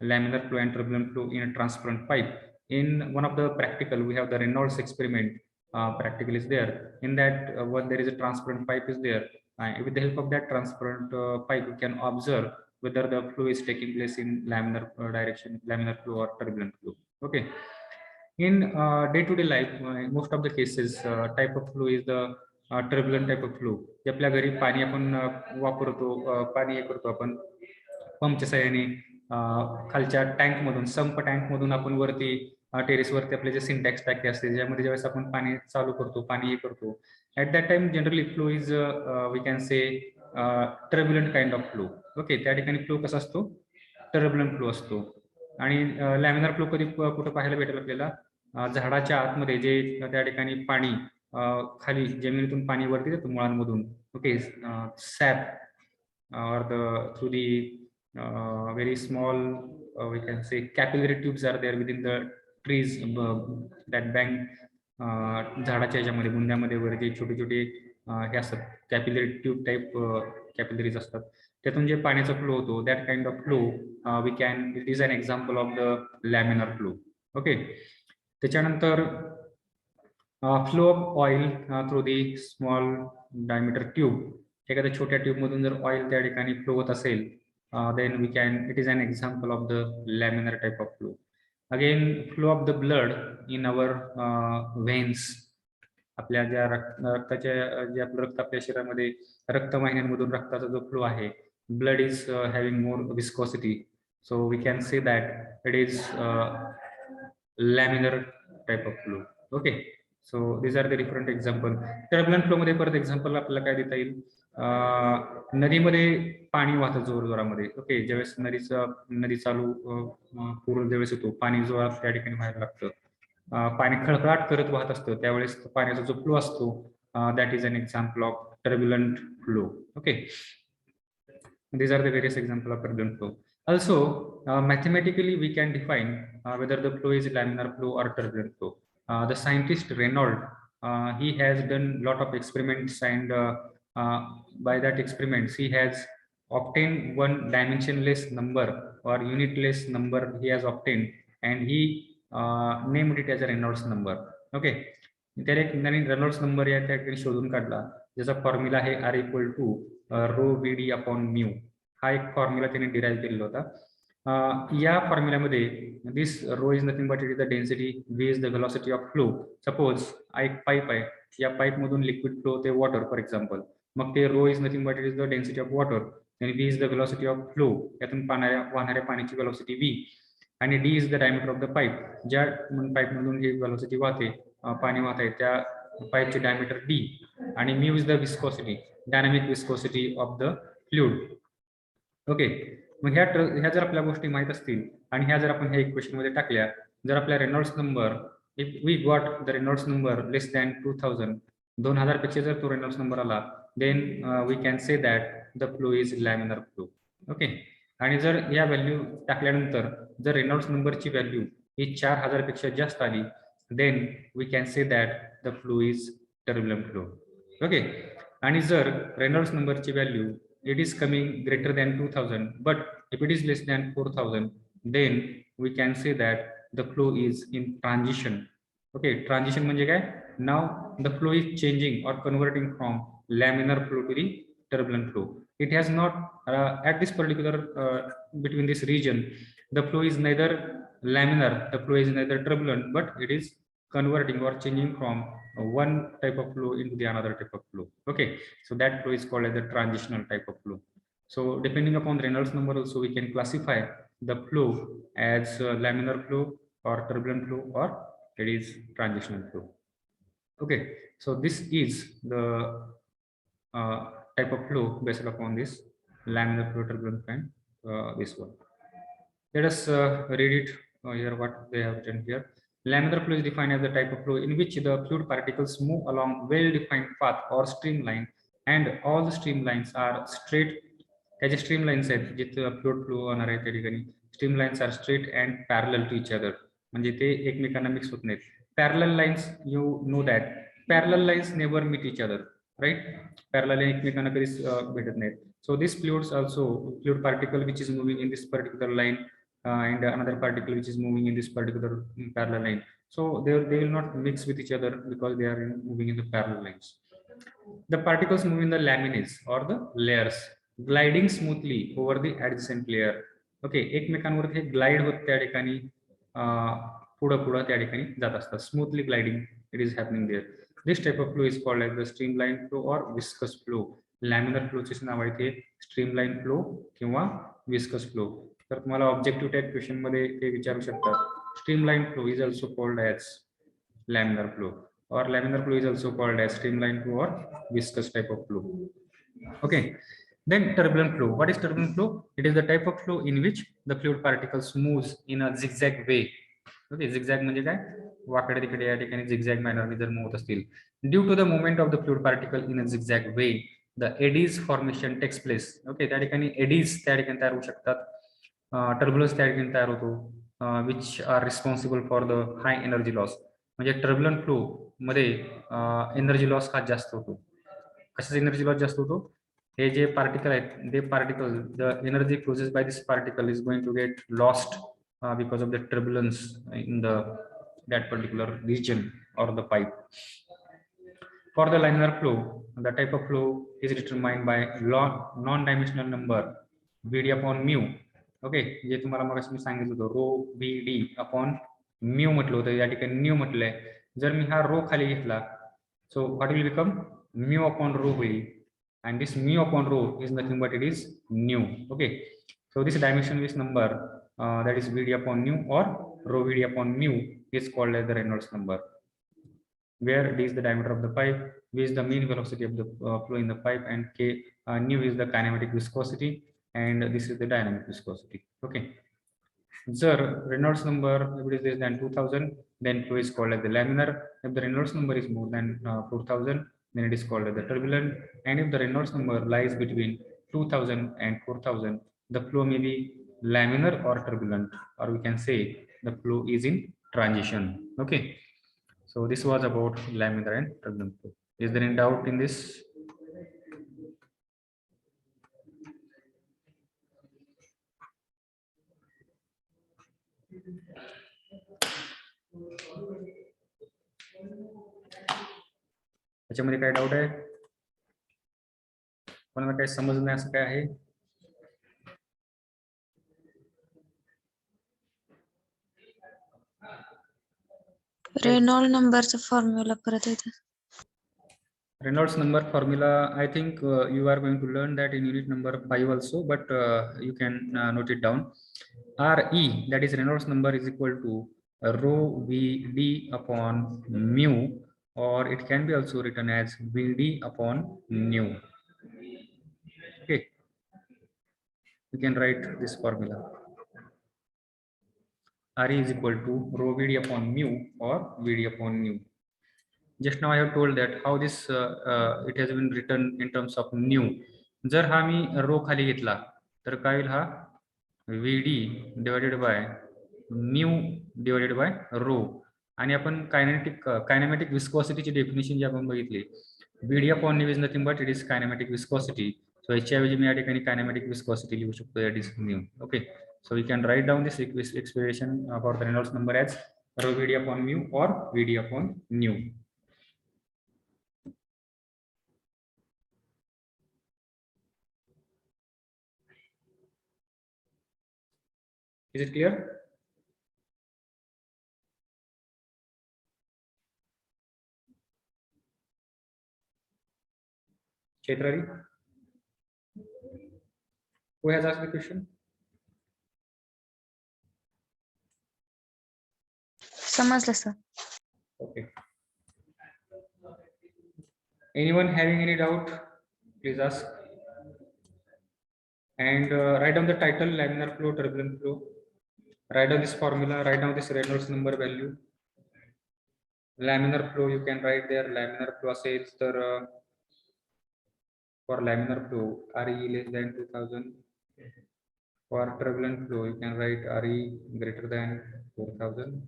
laminar flow and turbulent flow in a transparent pipe. In one of the practical, we have the Reynolds experiment. Practical is there. In that, when there is a transparent pipe is there, with the help of that transparent pipe, we can observe whether the flow is taking place in laminar direction, laminar flow or turbulent flow. Okay. In day-to-day life, most of the cases, type of flow is the turbulent type of flow. आपल्या घरी पाणी आपण वापरतो, पाणी हे करतो आपण पंपच्या साहाय्याने खालच्या टँक मधून, संप टँक मधून आपण वरती टेरेस वरती आपले जे सिंटॅक्स टाकी असते, ज्यामध्ये ज्यावेळेस आपण पाणी चालू करतो, पाणी हे करतो, at that time generally flow is we can say turbulent kind of flow. Okay, त्या ठिकाणी फ्लो कसा असतो, टर्ब्युलंट फ्लो असतो. आणि लॅमिनार फ्लो कधी कुठं पाहायला भेटेल आपल्याला, झाडाच्या आतमध्ये जे त्या ठिकाणी पाणी खाली जमिनीतून पाणी वरती जातं मुळांमधून. okay, sap or through the very small, we can say capillary tubes are there within the trees that bank झाडाच्या ह्याच्यामध्ये बुंद्यामध्ये वगैरे जे छोटे छोटे हे असतात कॅपिलरी ट्यूब टाईप कॅपिलरीज असतात त्यातून जे पाण्याचा फ्लो होतो that kind of flow we can it is an example of the laminar flow. Okay, त्याच्यानंतर flow of oil through the small diameter tube. एखाद्या छोट्या ट्यूब मधून जर ऑइल त्या ठिकाणी फ्लो होत असेल then we can, it is an example of the laminar type of flow. Again, flow of the blood in our veins. आपल्या ज्या रक्ताच्या जे आपलं रक्त आपल्या शरीरामध्ये रक्तवाहिन्यांमधून रक्ताचा जो फ्लो आहे, blood is having more viscosity, so we can say that it is laminar type of flow. Okay, so these are the different example. Turbulent flow मध्ये परत एक्झाम्पल आपल्याला काय देता येईल, नदीमध्ये पाणी वाहतं जोर जोरामध्ये. ओके, ज्यावेळेस नदी चालू पूर ज्यावेळेस येतो पाणी जोरात त्या ठिकाणी व्हायला लागतं, पाणी खळखळाट करत वाहत असतं त्यावेळेस पाण्याचा जो फ्लो असतो that is an example of turbulent flow. Okay, these are the various example of turbulent flow. Also, mathematically we can define whether the flow is laminar flow or turbulent flow. The scientist Reynolds, he has done lot of experiments, and by that experiments he has obtained one dimensionless number or unitless number he has obtained, and he named it as a Reynolds number. Okay, त्याने एक नवीन Reynolds number या त्या ठिकाणी शोधून काढला ज्याचा formula आहे R equal to rho VD upon mu. हा एक फॉर्म्युला त्याने डिराईव्ह केलेला होता. या फॉर्म्युल्यामध्ये this rho is nothing but it is the density, V is the velocity of flow. Suppose एक पाईप आहे, या पाईप मधून लिक्विड फ्लो ते वॉटर फॉर एक्झाम्पल, मग ते rho is nothing but it is the density of water आणि V is the velocity of flow, यातून वाहणाऱ्या पाण्याची व्हेलॉसिटी V, आणि D is the diameter of the pipe. ज्या पाईप मधून ही व्हेलॉसिटी वाहते, पाणी वाहत आहे, त्या पाईपची डायमीटर D, आणि mu is the viscosity, dynamic viscosity of the fluid. Okay, मग ह्या जर आपल्या गोष्टी माहित असतील आणि ह्या जर आपण ह्या इक्वेशन मध्ये टाकल्या, जर आपल्या Reynolds number, if we got the Reynolds number less than 2000 पेक्षा जर तो रेनॉल्ड्स नंबर आला, then we can say that the flow is laminar flow. Okay, आणि जर या व्हॅल्यू टाकल्यानंतर जर रेनॉल्ड्स नंबरची व्हॅल्यू ही 4000 पेक्षा जास्त आली, then we can say that the flow is turbulent flow. Okay, आणि जर रेनॉल्ड्स नंबरची value it is coming greater than 2000, but if it is less than 4000, then we can say that the flow is in transition. Okay, transition म्हणजे काय, now the flow is changing or converting from laminar flow to the turbulent flow. It has not at this particular between this region, the flow is neither laminar, the flow is neither turbulent, but it is converting or changing from one type of flow into the another type of flow. Okay, so that flow is called as the transitional type of flow. So depending upon Reynolds number also we can classify the flow as laminar flow or turbulent flow, or it is transitional flow. Okay, so this is the type of flow based upon this laminar flow, turbulent flow, and this one. Let us read it here what they have written here. Laminar flow is defined as the type of flow in which the fluid particles move along well-defined path or streamline, and all the streamlines are straight. त्याचे streamlines आहेत जिथे fluid flow होणार आहे त्या ठिकाणी streamlines are straight and parallel to each other, म्हणजे ते एकमेकांना मिक्स होत नाहीत. Parallel lines, you know that parallel lines never meet each other, right? Parallel एकमेकांना कधीच भेटत नाहीत. So this fluids also, fluid particle which is moving in this particular line and another particle which is moving in this particular parallel line, so they will not mix with each other because they are moving in the parallel lines. The particles move in the laminae or the layers, gliding smoothly over the adjacent layer. Okay, एकमेकांवर हे glide होत त्या ठिकाणी पुढे त्या ठिकाणी जात असतात. Smoothly gliding it is happening there. This type of flow is called as the streamline flow or viscous flow. Laminar फ्लोचे नाव आहे ते स्ट्रीमलाइन फ्लो किंवा विस्कस फ्लो. तर तुम्हाला ऑब्जेक्टिव्ह टाइप क्वेश्चन मध्ये ते विचारू शकतात. Streamline flow is also called as laminar flow, or laminar flow is also called as streamline flow or viscous type of flow. Okay, then turbulent flow. What is turbulent flow? It is the type of flow in which the fluid particles moves in a zigzag way. Okay, zigzag म्हणजे काय, वाकडे तिकडे या ठिकाणी zigzag manner ने जर move होत असतील. Due to the movement of the fluid particle in a zigzag way, the eddies formation takes place. Okay, त्या ठिकाणी एडीज त्या ठिकाणी तयार होऊ शकतात, टर्ब्युलन्स त्या ठिकाणी तयार होतो, which are responsible for the high energy loss. म्हणजे टर्ब्युलंट फ्लो मध्ये एनर्जी लॉस हा जास्त होतो. कशाचा एनर्जी लॉस जास्त होतो? हे जे पार्टिकल आहेत, ते particle, the energy process by this particle is going to get lost because of the turbulence in that particular region or the pipe. For the laminar flow, the type of flow is determined by non-dimensional number Vd upon mu. Okay, जे तुम्हाला मग मी सांगितलं होतं रो Vd upon mu म्हटलं होतं, या ठिकाणी new म्हटलंय. जर मी हा रो खाली घेतला, so what will become mu upon rho होईल, and this mu upon rho is nothing but it is nu. Okay, so this dimensionless number that is Vd upon nu or rho Vd upon mu is called as the Reynolds number, where d is the diameter of the pipe, v is the mean velocity of the flow in the pipe, and k nu is the kinematic viscosity, and this is the dynamic viscosity. Okay, जर Reynolds number if it is less than 2000, then flow is called as the laminar. If the Reynolds number is more than 4000, then it is called as the turbulent. And if the Reynolds number lies between 2000 and 4000, the flow may be laminar or turbulent, or we can say the flow is in transition. Okay, so this was about laminar and turbulent flow. Is there any doubt in this? त्याच्यामध्ये काय doubt आहे? कोणाला काही समजलं नाही असं काय आहे? रेनॉल्ड नंबरचा फॉर्म्युला परत येतो. Reynolds number formula, I think you are going to learn that in unit number 5 also, but you can note it down. Re, that is Reynolds number, is equal to rho Vd upon mu, or it can be also written as Vd upon nu. Okay, you can write this formula. Re is equal to rho Vd upon mu or Vd upon nu. Just now I have told that how this it has been written in terms of nu. जर हा मी रो खाली घेतला तर काय होईल? हा Vd divided by mu divided by rho. आणि आपण कायनेमॅटिक विस्कॉसिटीची डेफिनेशन जी आपण बघितली, Vd upon nu is nothing but it is kinematic viscosity. So याच्याऐवजी मी या ठिकाणी कायनेमॅटिक विस्कॉसिटी लिहू शकतो, that is nu. Okay, so we can write down this expression for the Reynolds number as rho Vd upon mu or Vd upon nu. Is it clear? Chetrari, who has asked the question? समजलं sir. Okay. Anyone having any doubt, please ask. And write down the title, laminar flow, turbulent flow. Write down this formula, write down this Reynolds number value. Laminar flow, you can write there, laminar flow says for laminar flow, Re less than 2000. For turbulent flow, you can write Re greater than 4000.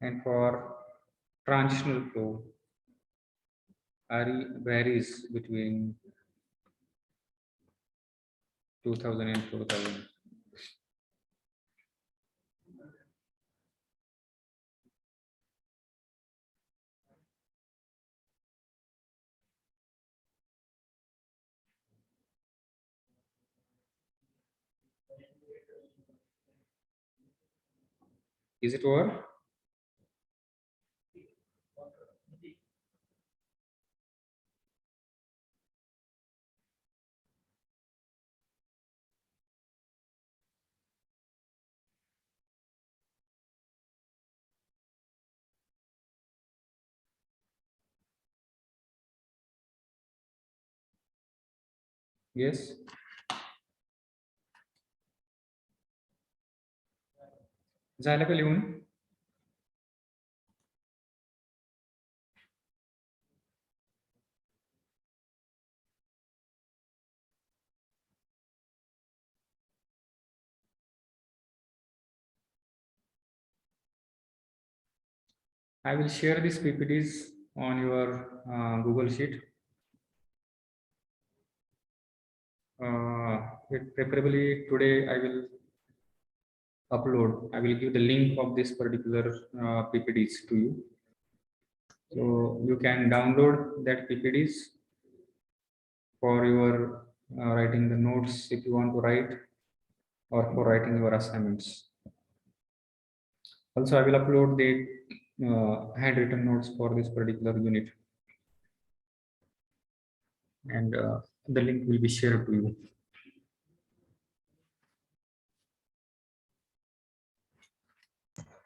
And for transitional flow, Re varies between 2000 and 4000. Is it over? Yes. झालं का लिहून? I will share these PPTs on your Google Sheet. Preferably today I will upload. I will give the link of this particular PPTs to you. So you can download that PPTs for your writing the notes if you want to write, or for writing your assignments. Also, I will upload the handwritten notes for this particular unit, and the link will be shared to you.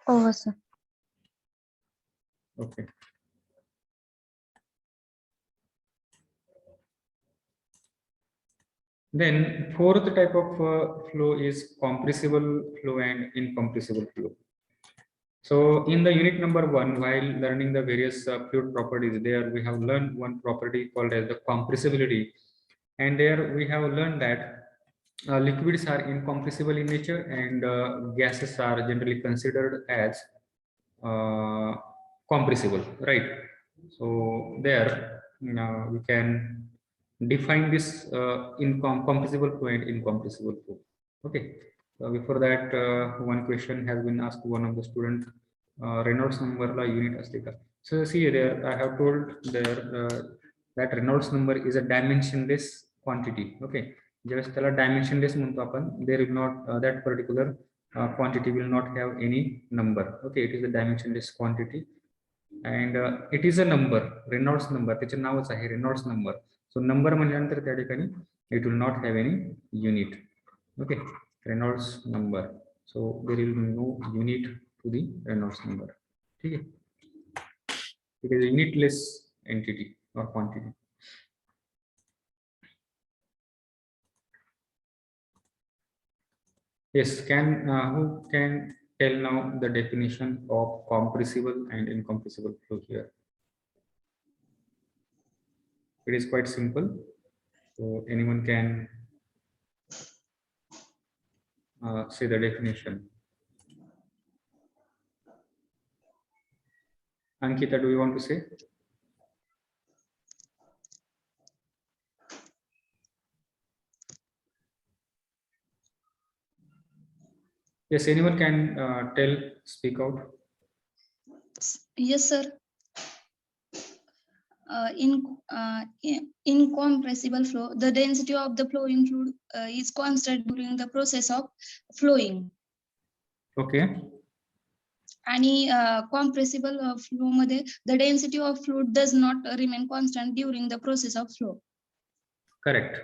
Over, sir. Okay. Then fourth type of flow is compressible flow and incompressible flow. So in the unit number 1, while learning the various fluid properties, there we have learned one property called as the compressibility, and there we have learned that liquids are incompressible in nature, and gases are generally considered as compressible, right? So there we can define this compressible flow and incompressible flow. Okay. Before that, one question has been asked to one of the students. Reynolds number la unit असते का? So see there, I have told there that Reynolds number is a dimensionless quantity. Okay. ज्यावेळेस त्याला dimensionless म्हणतो आपण, there will not that particular quantity will not have any number. Okay, it is a dimensionless quantity, and it is a number, Reynolds number. त्याचे नावच आहे Reynolds number. So number म्हणल्यानंतर त्या ठिकाणी it will not have any unit. Okay, Reynolds number. So there will be no unit to the Reynolds number. Okay, it is a unitless entity or quantity. Yes, who can tell now the definition of compressible and incompressible flow here? It is quite simple. So anyone can say the definition. Ankita, do you want to say? Yes, anyone can speak out. Yes, sir. Incompressible flow, the density of the flowing fluid is constant during the process of flowing. Okay. आणि compressible flow मध्ये the density of fluid does not remain constant during the process of flow. Correct.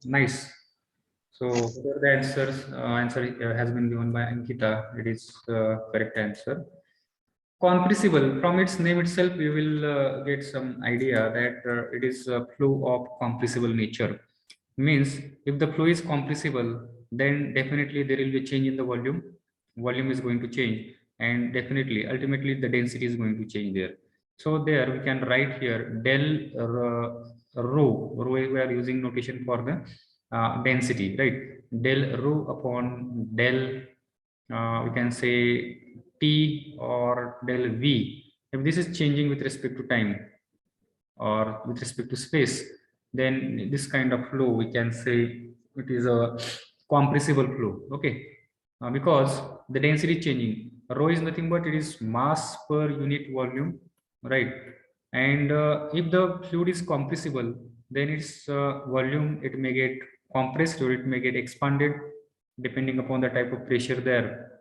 Nice. So for the answer has been given by Ankita. It is correct answer. Compressible, from its name itself, you will get some idea that it is a flow of compressible nature. Means if the flow is compressible, then definitely there will be a change in the volume. Volume is going to change, and definitely, ultimately, the density is going to change there. So there we can write here del rho. Rho, we are using notation for the density, right? Del rho upon del, we can say T or del V. If this is changing with respect to time or with respect to space, then this kind of flow we can say it is a compressible flow. Okay, because the density is changing. Rho is nothing but it is mass per unit volume, right? And if the fluid is compressible, then its volume, it may get compressed or it may get expanded depending upon the type of pressure there.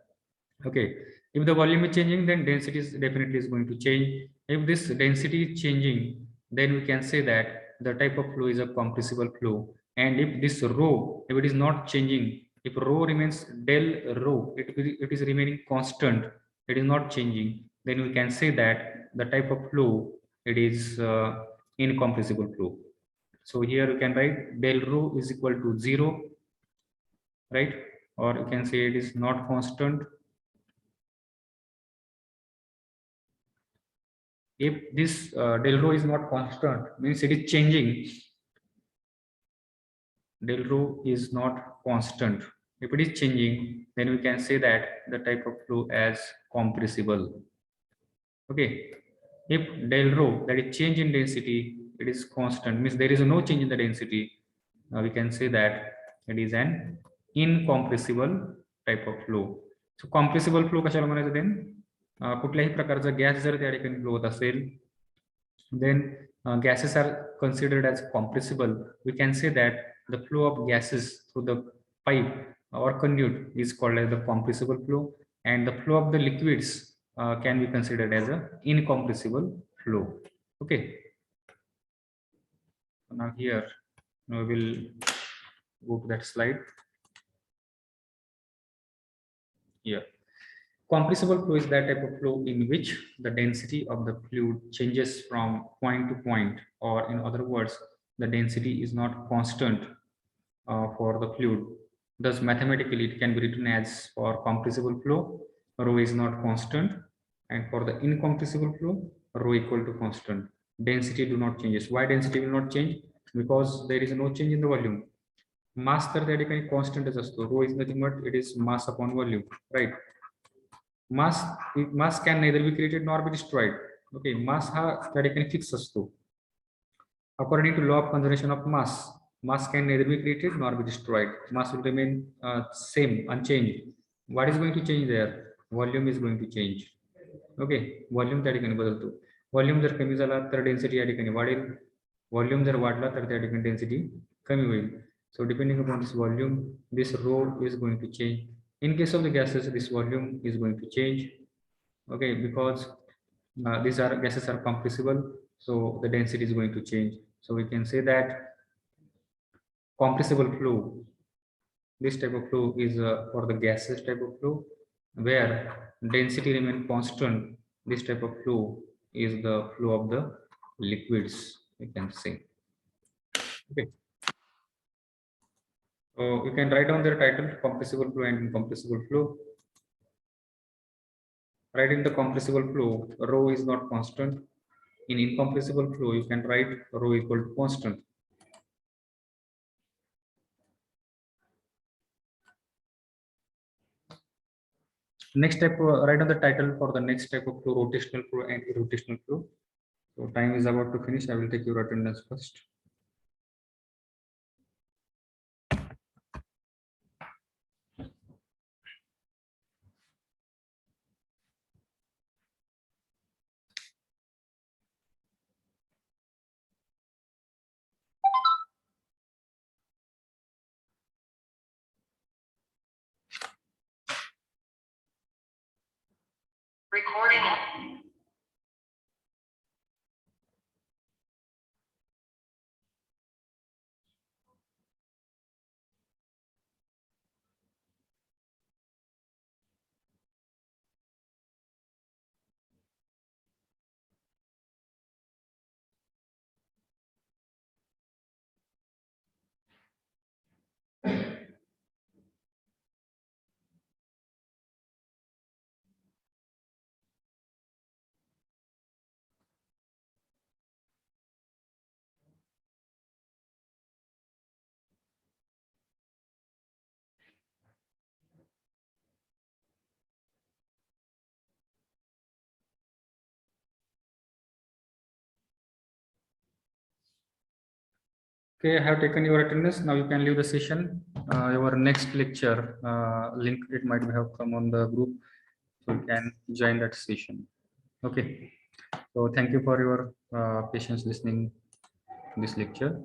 Okay, if the volume is changing, then density is definitely is going to change. If this density is changing, then we can say that the type of flow is a compressible flow. And if this rho, if it is not changing, if rho remains del rho, it is remaining constant, it is not changing, then we can say that the type of flow, it is incompressible flow. So here you can write del rho is equal to 0, right? Or you can say it is not constant. If this del rho is not constant, means it is changing. Del rho is not constant. If it is changing, then we can say that the type of flow as compressible. Okay, if del rho, that is change in density, it is constant, means there is no change in the density, we can say that it is an incompressible type of flow. So compressible flow कशाला म्हणायचं then कुठल्याही प्रकारचा gas जर त्या ठिकाणी flow होत असेल, then gases are considered as compressible. We can say that the flow of gases through the pipe or conduit is called as the compressible flow, and the flow of the liquids can be considered as a incompressible flow. Okay, so now here we will go to that slide. Here, compressible flow is that type of flow in which the density of the fluid changes from point to point, or in other words, the density is not constant for the fluid. Thus, mathematically, it can be written as, for compressible flow, rho is not constant, and for the incompressible flow, rho equal to constant. Density do not changes. Why density will not change? Because there is no change in the volume. Mass तर त्या ठिकाणी कॉन्स्टंटच असतो. Rho is nothing but it is mass upon volume, right? Mass can neither be created nor be destroyed. Okay, mass हा त्या ठिकाणी fix असतो. According to law of conservation of mass can neither be created nor be destroyed. Mass will remain same, unchanged. What is going to change there? Volume is going to change. Okay, volume त्या ठिकाणी बदलतो. Volume जर कमी झाला तर density या ठिकाणी वाढेल. Volume जर वाढला तर त्या ठिकाणी डेन्सिटी कमी होईल. So depending upon this volume, this rho is going to change. In case of the gases, this volume is going to change. Okay, because these are gases are compressible, so the density is going to change. So we can say that compressible flow, this type of flow is for the gases type of flow, where density remain constant. This type of flow is the flow of the liquids, we can say. Okay. So you can write down their title: compressible flow and incompressible flow. Write in the compressible flow, rho is not constant. In incompressible flow, you can write rho equal to constant. Next type, write on the title for the next type of flow: rotational flow and irrotational flow. So time is about to finish. I will take your attendance first. Recording. Okay, I have taken your attendance. Now you can leave the session. Your next lecture link, it might have come on the group, so you can join that session. Okay. So thank you for your patience listening to this lecture.